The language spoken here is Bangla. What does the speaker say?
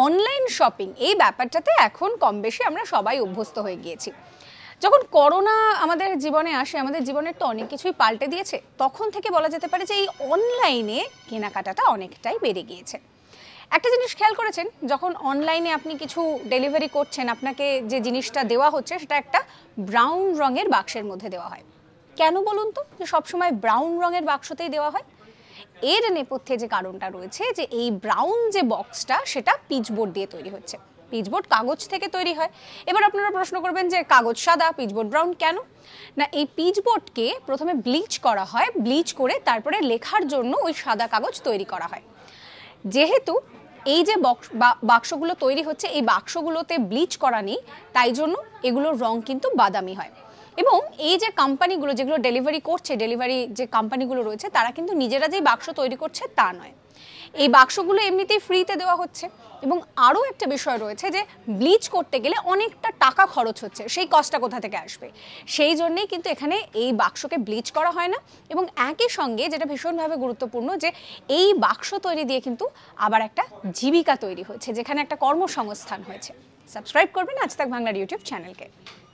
অনলাইন শপিং এই ব্যাপারটাতে এখন কম বেশি আমরা সবাই অভ্যস্ত হয়ে গিয়েছি। যখন করোনা আমাদের জীবনে আসে, আমাদের জীবনের তো অনেক কিছুই পাল্টে দিয়েছে। তখন থেকে বলা যেতে পারে যে এই অনলাইনে কেনাকাটাটা অনেকটাই বেড়ে গিয়েছে। একটা জিনিস খেয়াল করেছেন, যখন অনলাইনে আপনি কিছু ডেলিভারি করছেন, আপনাকে যে জিনিসটা দেওয়া হচ্ছে সেটা একটা ব্রাউন রঙের বাক্সের মধ্যে দেওয়া হয়। কেন বলুন তো যে সবসময় ব্রাউন রঙের বাক্সতেই দেওয়া হয়? এর নেপথ্যে যে কারণটা রয়েছে যে এই ব্রাউন যে বক্সটা সেটা পিচবোর্ড দিয়ে তৈরি হচ্ছে। পিচবোর্ড কাগজ থেকে তৈরি হয়। এবার আপনারা প্রশ্ন করবেন যে কাগজ সাদা, পিচবোর্ড ব্রাউন কেন? না, এই পিচবোর্ডকে প্রথমে ব্লিচ করা হয়, ব্লিচ করে তারপরে লেখার জন্য ওই সাদা কাগজ তৈরি করা হয়। যেহেতু এই যে বাক্সগুলো তৈরি হচ্ছে, এই বাক্সগুলোতে ব্লিচ করা নেই, তাই জন্য এগুলোর রং কিন্তু বাদামি হয়। এবং এই যে কোম্পানিগুলো যেগুলো ডেলিভারি করছে, ডেলিভারি যে কোম্পানিগুলো রয়েছে, তারা কিন্তু নিজেরা যেই বাক্স তৈরি করছে তা নয়, এই বাক্সগুলো এমনিতেই ফ্রিতে দেওয়া হচ্ছে। এবং আরও একটা বিষয় রয়েছে যে ব্লিচ করতে গেলে অনেকটা টাকা খরচ হচ্ছে, সেই কস্টটা কোথা থেকে আসবে? সেই জন্যেই কিন্তু এখানে এই বাক্সকে ব্লিচ করা হয় না। এবং একই সঙ্গে যেটা ভীষণভাবে গুরুত্বপূর্ণ, যে এই বাক্স তৈরি দিয়ে কিন্তু আবার একটা জীবিকা তৈরি হয়েছে, যেখানে একটা কর্মসংস্থান হয়েছে। সাবস্ক্রাইব করবেন আজ তাক বাংলার ইউটিউব চ্যানেলকে।